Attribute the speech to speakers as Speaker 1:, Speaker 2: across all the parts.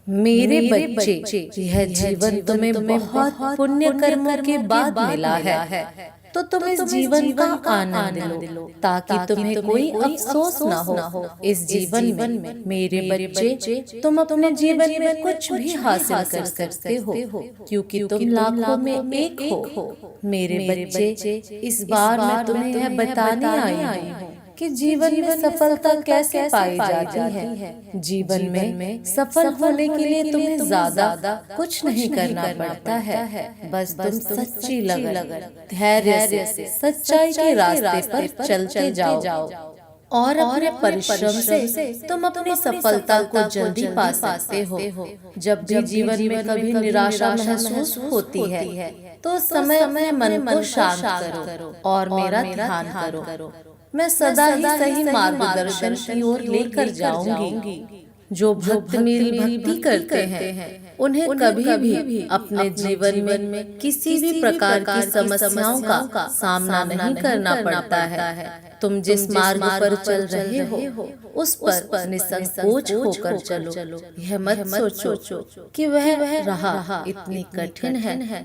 Speaker 1: मेरे बच्चे, यह जीवन तुम्हें बहुत पुण्य कर्मों के बाद मिला है, तो तुम इस जीवन का आनंद लो, ताकि तुम्हें कोई अफसोस न हो। इस जीवन में मेरे बच्चे, तुम अपने जीवन में कुछ भी हासिल कर सकते हो, क्योंकि तुम लाखों में एक हो। मेरे बच्चे, इस बार मैं तुम्हें यह बताने आई हूँ कि जीवन में सफलता कैसे पाई जाती है। जीवन में सफल होने के लिए तुम्हें ज्यादा कुछ नहीं करना पड़ता है, बस तुम सच्ची लगन, धैर्य से सच्चाई के रास्ते पर चलते जाओ और अपने परिश्रम से तुम अपनी सफलता को जल्दी पा सकते हो। जब भी जीवन में कभी निराशा महसूस होती है, तो उस समय अपने मन को शांत करो और मेरा ध्यान करो। मैं सदा ही सही मार्गदर्शन की ओर लेकर जाऊंगी। जो भक्त मेरी भक्ति करते हैं, उन्हें कभी भी अपने जीवन में किसी भी प्रकार की समस्याओं का सामना नहीं करना पड़ता है। तुम जिस मार्ग पर चल रहे हो, उस पर निसंकोच होकर चलो। यह मत सोचो कि वह राह इतनी कठिन है,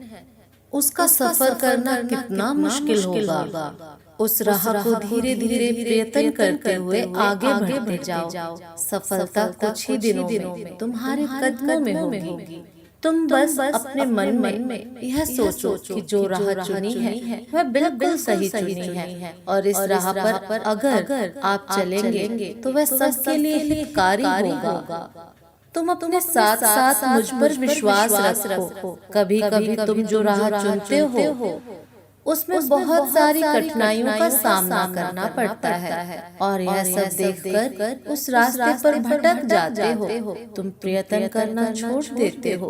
Speaker 1: उसका सफर करना कितना मुश्किल होगा। उस राह को धीरे धीरे प्रयत्न करते हुए आगे बढ़ते जाओ। सफलता कुछ ही दिनों में तुम्हारे कदमों में होगी। तुम बस अपने मन में यह सोचो कि जो राह चुनी है वह बिल्कुल सही चुनी है, और इस राह पर अगर आप चलेंगे तो वह सबके लिए हितकारी होगा। तुम अपने साथ साथ मुझ पर विश्वास रखो। कभी कभी तुम जो राह चुनते हो, उसमें बहुत सारी कठिनाइयों का सामना करना पड़ता है, और यह सब देखकर उस रास्ते पर भटक जाते हो। तुम प्रयत्न करना छोड़ देते हो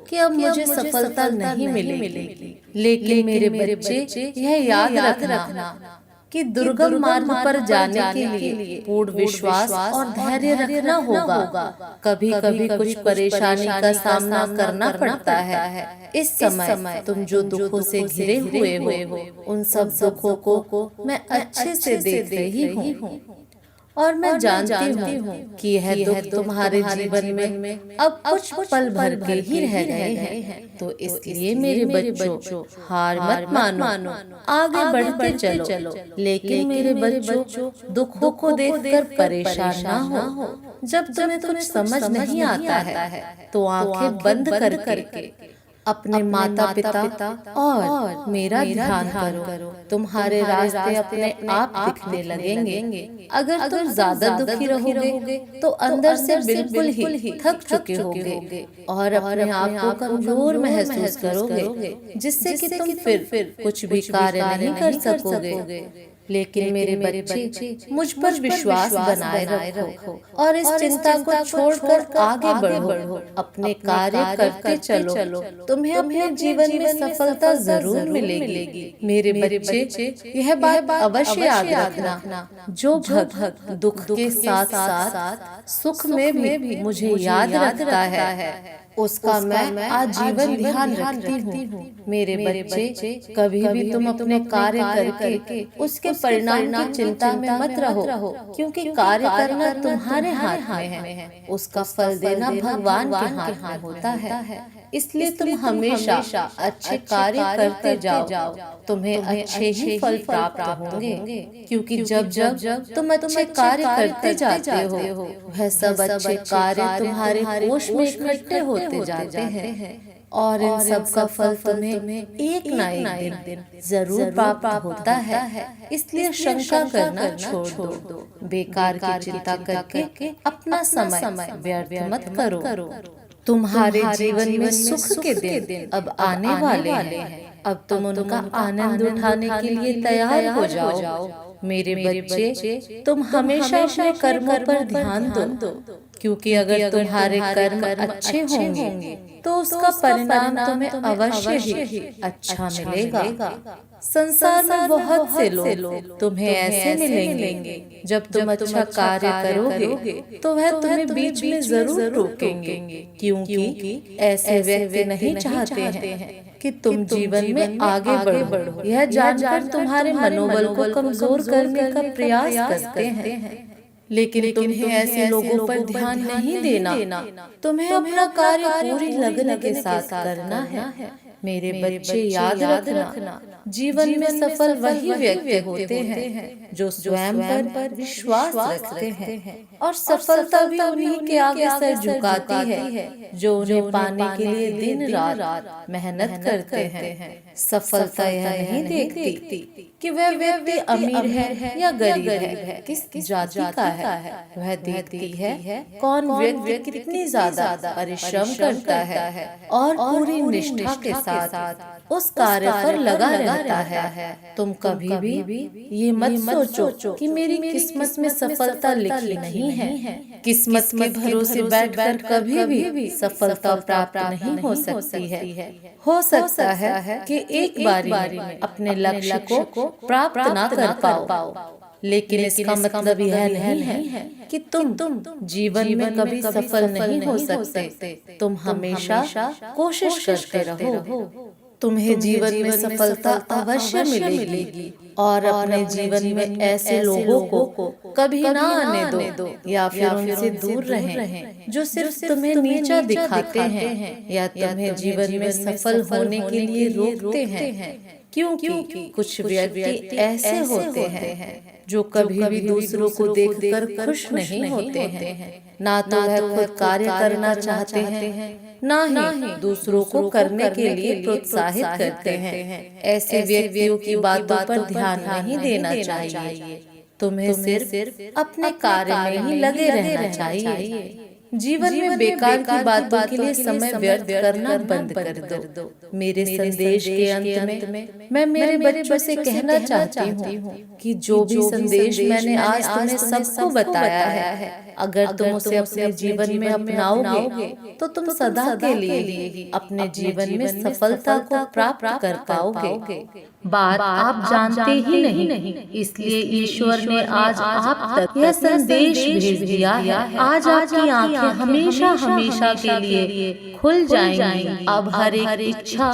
Speaker 1: कि अब मुझे सफलता नहीं मिलेगी। लेकिन मेरे बच्चे, यह याद रखना कि दुर्गम मार्ग पर जाने के लिए पूर्ण विश्वास और धैर्य रखना होगा। कभी कभी कुछ परेशानी का सामना करना पड़ता है। इस समय तुम जो दुखों से घिरे हुए हो, उन सब दुखों को मैं अच्छे से देख रही हूँ, और मैं जानती हूँ कि यह दुख तुम्हारे जीवन में अब कुछ पल भर के ही रह गए हैं। तो इसलिए मेरे बच्चों, हार मत मानो, आगे बढ़ते चलो। लेकिन मेरे बच्चों, दुखों को देखकर परेशान ना हो। जब तुम्हें कुछ समझ नहीं आता है, तो आंखें बंद करके अपने माता पिता और मेरा ध्यान करो। तुम्हारे रास्ते अपने आप दिखने लगेंगे। अगर तुम ज्यादा दुखी रहोगे, तो अंदर से बिल्कुल ही थक चुके होगे और अपने आप को कमजोर महसूस करोगे, जिससे कि तुम फिर कुछ भी कार्य नहीं कर सकोगे। लेकिन मेरे बच्चे, मुझ पर विश्वास बनाए रखो और इस चिंता को छोड़कर आगे बढ़ो। अपने कार्य करते चलो। तुम्हें अपने जीवन में सफलता जरूर मिलेगी। मेरे बच्चे, यह बात अवश्य याद रखना। जो भक्त दुख के साथ साथ सुख में भी मुझे याद रखता है, उसका मैं आजीवन ध्यान रखती हूँ। मेरे बच्चे, कभी भी तुम अपने कार्य करके उसके परिणाम की चिंता में मत रहो, क्योंकि कार्य करना तुम्हारे हाथ में है, उसका फल देना भगवान के हाथ में होता है। इसलिए तुम हमेशा अच्छे कार्य करते जाओ, तुम्हें अच्छे ही फल प्राप्त होंगे। क्योंकि जब तुम अच्छे कार्य करते जाते हो, वह सब अच्छे कार्य तुम्हारे कोष में इकट्ठे होते जाते हैं, और इन सब का फल तुम्हें एक ना एक दिन जरूर प्राप्त होता है। इसलिए शंका करना छोड़ दो। बेकार की चिंता करके अपना समय व्यर्थ मत करो। तुम्हारे जीवन में सुख के दिन अब आने वाले हैं। अब तुम उनका आनंद उठाने के लिए तैयार हो जाओ। मेरे बच्चे, तुम हमेशा अपने कर्मों पर ध्यान दो, क्योंकि अगर तुम्हारे कर्म अच्छे होंगे, तो उसका परिणाम तुम्हें अवश्य ही अच्छा मिलेगा। संसार में बहुत से लोग तुम्हें ऐसे मिलेंगे, जब तुम अच्छा कार्य करोगे तो वह तुम्हें बीच में जरूर रोकेंगे, क्योंकि ऐसे व्यक्ति नहीं चाहते हैं कि तुम जीवन में आगे बढ़ो। यह जानकर तुम्हारे मनोबल को कमजोर करने का प्रयास करते हैं। लेकिन तुम्हें ऐसे लोगों पर ध्यान नहीं देना। तुम्हें अपना कार्य पूरी लगन के साथ करना है। मेरे बच्चे याद रखना, जीवन में सफल वही व्यक्ति होते हैं जो स्वयं पर विश्वास रखते हैं, और सफलता भी उन्हीं के आगे सर झुकाती है जो उन्हें पाने के लिए दिन रात मेहनत करते हैं। सफलता यह नहीं देखती कि वह व्यक्ति अमीर है या गरीब है, किस जाति का है। वह देखती है कौन व्यक्ति कितनी ज्यादा परिश्रम करता है और पूरी निष्ठा के साथ उस कार्य पर लगा रहता है। तुम कभी भी ये मत सोचो कि मेरी किस्मत में सफलता लिखी नहीं है। किस्मत के भरोसे बैठकर कभी भी सफलता प्राप्त नहीं हो सकती है। हो सकता है कि एक बारी में अपने लक्ष्य को प्राप्त ना कर पाओ, लेकिन इसका मतलब यह नहीं है कि तुम जीवन में कभी सफल नहीं हो सकते। तुम हमेशा कोशिश करते रहो। तुम्हें जीवन में सफलता अवश्य मिलेगी, और अपने जीवन में ऐसे लोगों को कभी ना आने दो या फिर उनसे दूर रहें जो सिर्फ तुम्हें नीचा दिखाते हैं या तुम्हें जीवन में सफल होने के लिए रोकते हैं। क्योंकि कुछ व्यक्ति ऐसे होते हैं जो कभी भी दूसरों को देखकर खुश नहीं होते हैं। ना तो वह खुद कार्य करना चाहते हैं, ना ही दूसरों को करने के लिए प्रोत्साहित करते हैं। ऐसे व्यक्तियों की बातों पर ध्यान नहीं देना चाहिए। तुम्हें सिर्फ अपने कार्य में ही लगे रहना चाहिए। जीवन में बेकार की बातों के लिए समय व्यर्थ करना बंद कर दो। मेरे संदेश के अंत में मैं मेरे बच्चों से कहना चाहती हूँ कि जो भी संदेश मैंने आज तुम्हें सबको बताया है, अगर तुम उसे अपने जीवन में अपनाओगे तो तुम सदा के लिए अपने जीवन में सफलता को प्राप्त कर पाओगे। बात आप जानते ही नहीं, इसलिए ईश्वर ने आज आप तक यह संदेश भेज दिया है। आज आपकी आंखें हमेशा के लिए खुल जाएंगी। अब हर एक इच्छा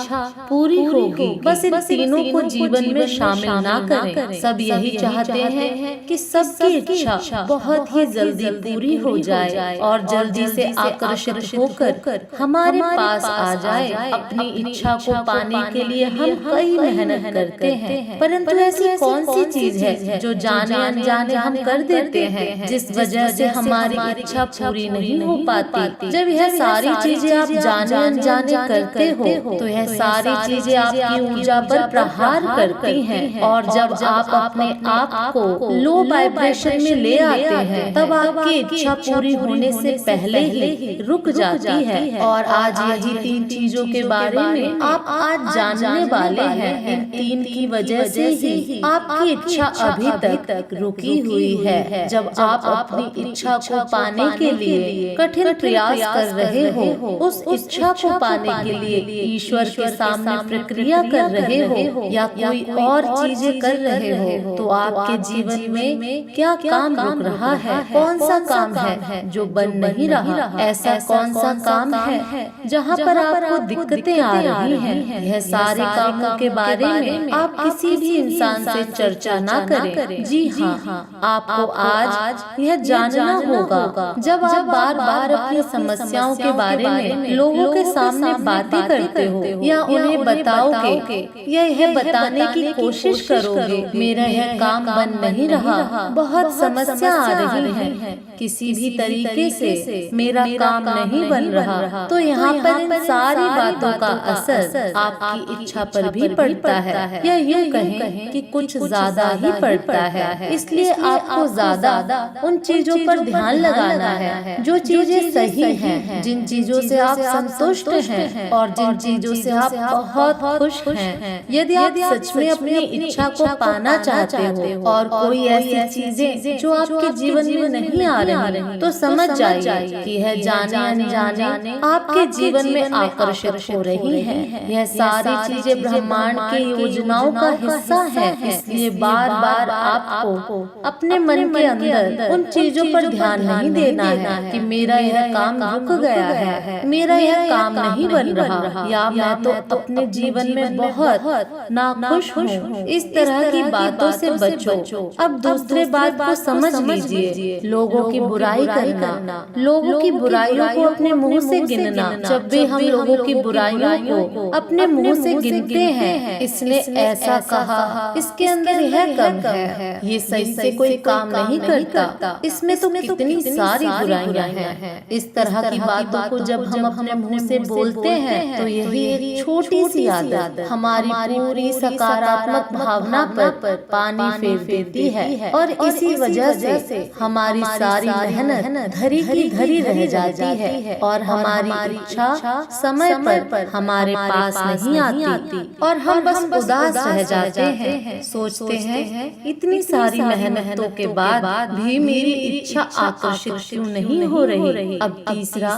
Speaker 1: पूरी होगी। बस इन तीनों को जीवन में शामिल ना करें। सब यही चाहते हैं कि सबकी इच्छा बहुत ही जल्दी पूरी हो जाए और जल्दी से आकर्षित होकर हमारे पास आ जाए। अपनी इच्छा को पाने के लिए हम कई मेहनत करते हैं, परंतु ऐसी कौन सी चीज है जो जाने अनजाने हम कर देते हैं, जिस वजह से हमारी इच्छा पूरी नहीं हो पाती। जब यह सारी चीजें आप जाने अनजाने करते हो तो यह सारी चीजें आपकी ऊर्जा पर प्रहार करती हैं, और जब आप अपने आप को लो वाइब्रेशन में ले आते हैं तब आपकी इच्छा पूरी होने से पहले ही रुक जाती है। और आज यही तीन चीजों के बारे में आप आज जानने वाले हैं। इन तीन की वजह से ही आपकी इच्छा अभी तक रुकी हुई है। जब आप अपनी इच्छा को पाने के लिए कठिन प्रयास कर रहे हो, उस इच्छा को पाने के लिए ईश्वर के सामने प्रक्रिया कर रहे हो या कोई और चीजें कर रहे हो, तो आपके जीवन में क्या काम रुक रहा है? कौन सा काम है जो बन नहीं रहा? ऐसा कौन सा काम है जहाँ पर आपको दिक्कतें आ रही हैं? यह सारे कामों के बारे में आप किसी भी इंसान से चर्चा ना करें। जी हाँ, आपको आज यह जानना होगा। जब आप बार बार अपनी समस्याओं के बारे में लोगों के सामने बातें करते हो या उन्हें बताओगे या यह बताने की कोशिश करोगे मेरा यह काम बन नहीं रहा, बहुत समस्या आ रही है, किसी भी तरीके से मेरा काम नहीं बन रहा, तो यहाँ पर इन सारी बातों का असर आपकी इच्छा पर भी पड़ता है, या यूँ कहें कि कुछ ज्यादा ही पड़ता है। इसलिए आपको ज्यादा उन चीजों पर ध्यान लगाना है जो चीजें सही हैं, जिन चीजों से आप संतुष्ट हैं और जिन चीजों से आप बहुत खुश हैं। यदि आप सच में अपनी इच्छा को पाना चाहते हो और कोई ऐसी चीजें जो आपके जीवन में नहीं आ रही तो समझ जाइए कि यह जाने अनजाने आपके जीवन में आकर्षित हो रही है। यह सारी चीजें ब्रह्मांड की योजनाओं का हिस्सा है, इसलिए बार बार आपको अपने मन के अंदर उन चीजों पर ध्यान नहीं देना है कि मेरा यह काम रुक गया है, मेरा यह काम नहीं बन रहा, या मैं तो अपने जीवन में बहुत नाखुश हूँ। इस तरह की बातों से बचो। अब दूसरे बात को समझ लीजिए। लोगों की बुराई करना, लोगों की बुराइयों को अपने मुंह से गिनना। जब भी हम लोगों की बुराइयों को अपने मुंह से गिनते हैं, इसने ऐसा कहा, इसके अंदर यह कम है, ये सही से कोई काम नहीं करता, इसमें तो कितनी सारी बुराइयां हैं। इस तरह की बातों को जब हम अपने मुंह से बोलते हैं तो यही एक छोटी सी आदत हमारी पूरी सकारात्मक भावना पर पानी फेर देती है, और इसी वजह से हमारी सारी मेहनत धरी की धरी रह जाती है और हमारी इच्छा समय पर हमारे पास नहीं आती और हम बस उदास रह जाते हैं। सोचते हैं इतनी सारी मेहनतों के बाद भी मेरी इच्छा आकर्षित क्यों नहीं हो रही। अब तीसरा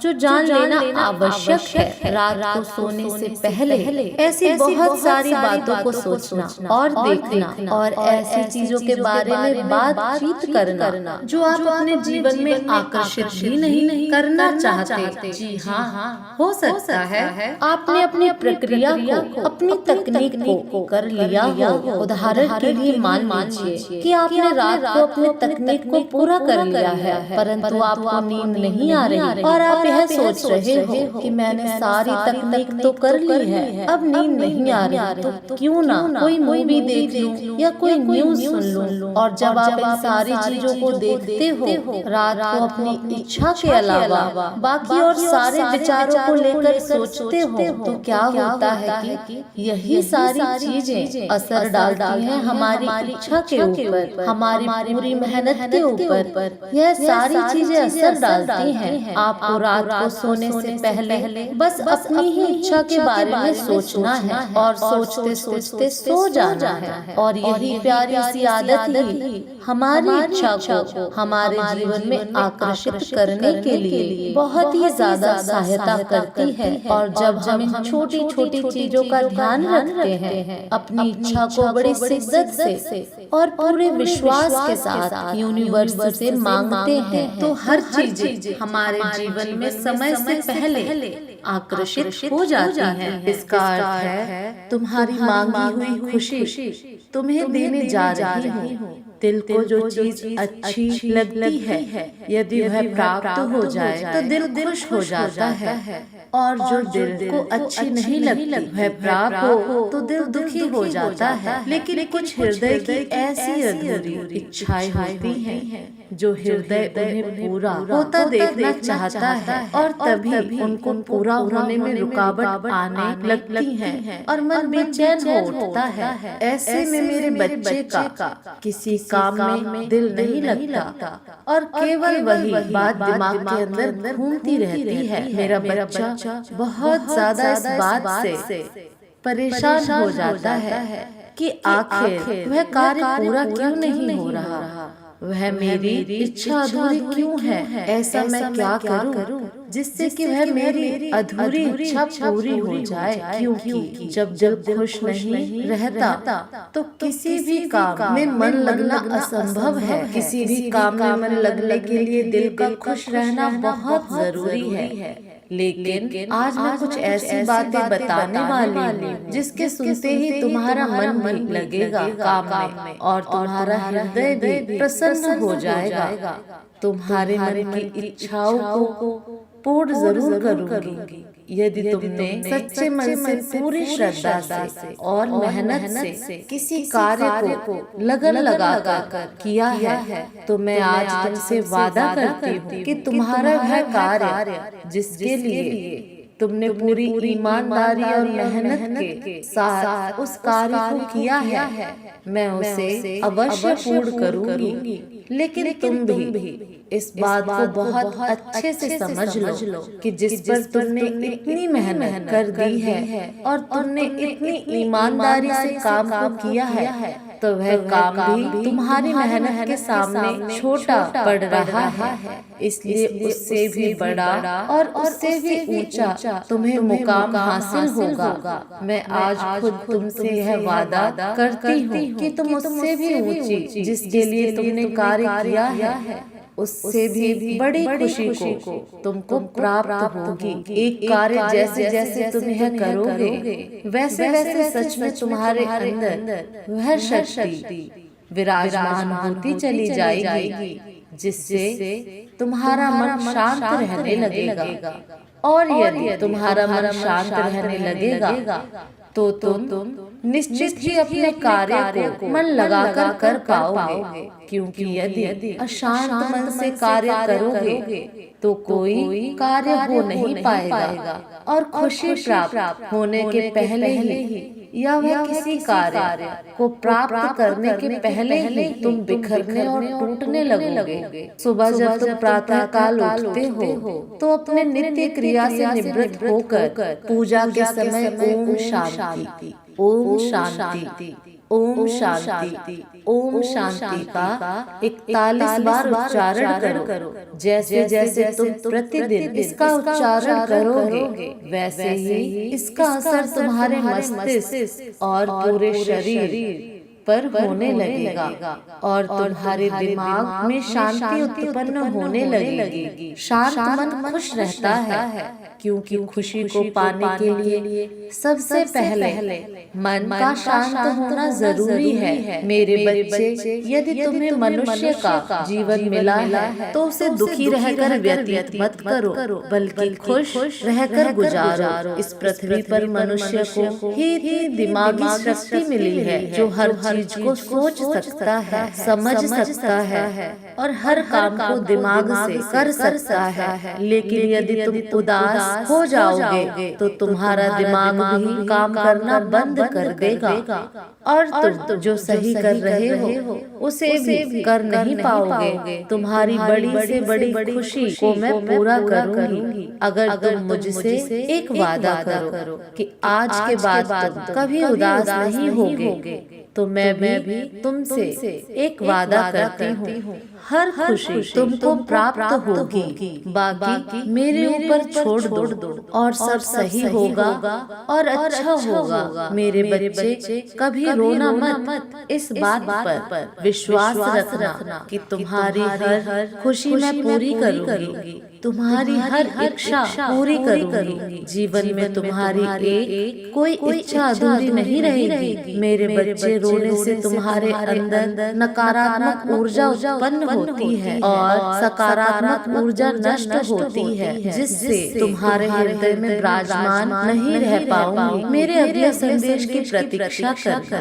Speaker 1: जो जान लेना आवश्यक है, रात को सोने से पहले ऐसी बहुत सारी बातों को सोचना और देखना और ऐसी चीजों के बारे में बातचीत करना जो आप अपने जीवन में आकर्षित भी नहीं करना चाहते। जी हाँ, हो सकता है आपने अपनी प्रक्रिया को, अपनी तकनीक को कर लिया हो। उदाहरण के लिए मान लीजिए कि आपने रात को अपनी तकनीक को पूरा कर लिया है, परंतु आपको नींद नहीं आ रही और आप यह सोच रहे हो कि मैंने सारी तकनीक तो कर ली है, अब नींद नहीं आ रही, तो क्यों ना कोई मूवी देख लूं या कोई न्यूज सुन लूं। और जब आप इन सारी चीजों को देखते हो, रात को अपनी इच्छा के अलावा बाकी और सारे विचारों को लेकर सोचते हो, तो क्या होता है कि यही सारी चीजें असर डालती हैं हमारी इच्छा के ऊपर, हमारी पूरी मेहनत के ऊपर। यह सारी चीजें असर डालती हैं। आपको रात को सोने से पहले बस अपनी ही इच्छा के बारे में सोचना है और सोचते सोचते सो जाना है। और यही प्यारी सी आदत ही हमारी इच्छा को हमारे जीवन में आकर्षित करने के लिए बहुत ही ज्यादा सहायता करती है। और जब हम इन छोटी छोटी चीजों का ध्यान रखते हैं, अपनी इच्छा को बड़ी शिद्दत से और पूरे विश्वास के साथ यूनिवर्स से मांगते हैं, तो हर चीज हमारे जीवन में समय से पहले आकर्षित हो जाती है। इसका अर्थ है तुम्हारी मांगी हुई खुशी तुम्हें देने जा रही हूँ। दिल को जो चीज अच्छी लगती है, यदि वह प्राप्त हो जाए तो दिल खुश हो जाता है, और जो दिल को अच्छी नहीं लगती वह प्राप्त हो तो दिल दुखी हो जाता है। लेकिन कुछ हृदय की ऐसी अधूरी इच्छाएं होती हैं जो हृदय उन्हें पूरा होता देखना चाहता है, और तभी उनको पूरा होने में रुकावट आने लगती है और मन बेचैन हो उठता है। ऐसे में मेरे बच्चे का किसी काम में दिल नहीं लगता और केवल वही बात दिमाग के अंदर घूमती रहती है। मेरा बच्चा बहुत ज्यादा इस बात से परेशान हो जाता है कि आखिर वह कार्य पूरा क्यों नहीं हो रहा, वह मेरी इच्छा अधूरी क्यों है, ऐसा मैं क्या करूं जिससे कि वह मेरी अधूरी इच्छा पूरी हो जाए। क्योंकि जब खुश नहीं रहता तो किसी भी काम में मन लगना असंभव है। किसी भी काम में मन लगने के लिए दिल का खुश रहना बहुत जरूरी है। लेकिन आज मैं कुछ ऐसी बातें बताने वाली हूँ जिसके सुनते ही तुम्हारा मन भी लगेगा काम में और तुम्हारा हृदय भी प्रसन्न हो जाएगा। तुम्हारे मन की इच्छाओं को पूर्ण जरूर करूंगी यदि तुमने सच्चे मन से पूरी श्रद्धा से और मेहनत से किसी कार्य को लगन लगाकर किया है। तो मैं आज तुमसे वादा करती हूँ कि तुम्हारा वह कार्य जिसके लिए तुमने पूरी ईमानदारी और मेहनत के साथ उस कार्य को किया है, मैं उसे अवश्य पूर्ण करूंगी। लेकिन तुम भी इस बात को बहुत अच्छे से समझ लो कि जिस पर तुमने इतनी मेहनत कर दी है और तुमने इतनी ईमानदारी से काम को किया है, तो वह काम भी तुम्हारी मेहनत के सामने छोटा पड़ रहा है। इसलिए उससे भी बड़ा और उससे भी ऊंचा तुम्हें मुकाम हासिल होगा। मैं आज खुद तुमसे यह वादा करती हूँ कि तुम उससे भी ऊंची जिसके लिए तुमने कार्य किया है उससे भी बड़ी खुशी को तुमको प्राप्त होगी। एक कार्य जैसे जैसे तुम यह करोगे वैसे वैसे सच में तुम्हारे अंदर वह शक्ति विराजमान होती चली जाएगी जिससे तुम्हारा मन शांत रहने लगेगा। और यदि तुम्हारा मन शांत रहने लगेगा तो तुम निश्चित ही अपने कार्य को मन लगाकर कर पाओगे। क्योंकि यदि अशांत मन से कार्य करोगे तो कोई कार्य हो नहीं पाएगा और खुशी प्राप्त होने के पहले ही या वह किसी कार्य को प्राप्त करने के पहले ही तुम बिखरने और टूटने लगोगे। सुबह जब तुम प्रातः काल उठते हो तो अपने नित्य क्रिया से निवृत्त होकर पूजा के समय ओम शांति, ओम शांति, ओम शांति, ओम शांति का 41 बार उच्चारण करो। जैसे जैसे तुम प्रतिदिन इसका उच्चारण करोगे वैसे ही इसका असर तुम्हारे मस्तिष्क और पूरे शरीर पर होने लगेगा और तुम्हारे दिमाग में शांति उत्पन्न होने लगेगी। शांत मन खुश रहता है क्योंकि खुशी को पाने के लिए सबसे पहले मन का शांत होना जरूरी है। मेरे बच्चे, यदि तुम्हें मनुष्य का जीवन मिला है तो उसे दुखी रहकर व्यतीत मत करो बल्कि खुश रहकर गुजारो। इस पृथ्वी पर मनुष्य को ही दिमागी शक्ति मिली है जो हर चीज को सोच सकता है, समझ सकता है और हर काम को दिमाग से कर सकता है। लेकिन यदि तुम उदास हो जाओगे तो तुम्हारा दिमाग भी काम करना बंद कर देगा और तुम जो सही कर रहे हो उसे भी कर नहीं पाओगे। तुम्हारी बड़ी से बड़ी खुशी को मैं पूरा करूंगी अगर तुम मुझसे एक वादा करो कि आज के बाद तुम कभी उदास नहीं होगे। तो मैं भी तुमसे एक वादा करती हूँ, हर खुशी तुमको प्राप्त होगी। बाकी मेरे ऊपर छोड़ दो और सब सही होगा और अच्छा होगा। मेरे बच्चे, कभी रोना मत। इस बात पर विश्वास रखना कि तुम्हारी हर खुशी मैं पूरी करूंगी, तुम्हारी हर इच्छा पूरी करूंगी। जीवन में तुम्हारी एक कोई इच्छा अधूरी नहीं रहेगी। मेरे बच्चे, रोने से तुम्हारे अंदर नकारात्मक ऊर्जा उत्पन्न होती है और सकारात्मक ऊर्जा नष्ट होती है जिससे तुम्हारे हृदय में विराजमान नहीं रह पाओगे। मेरे अगले संदेश की प्रतीक्षा कर।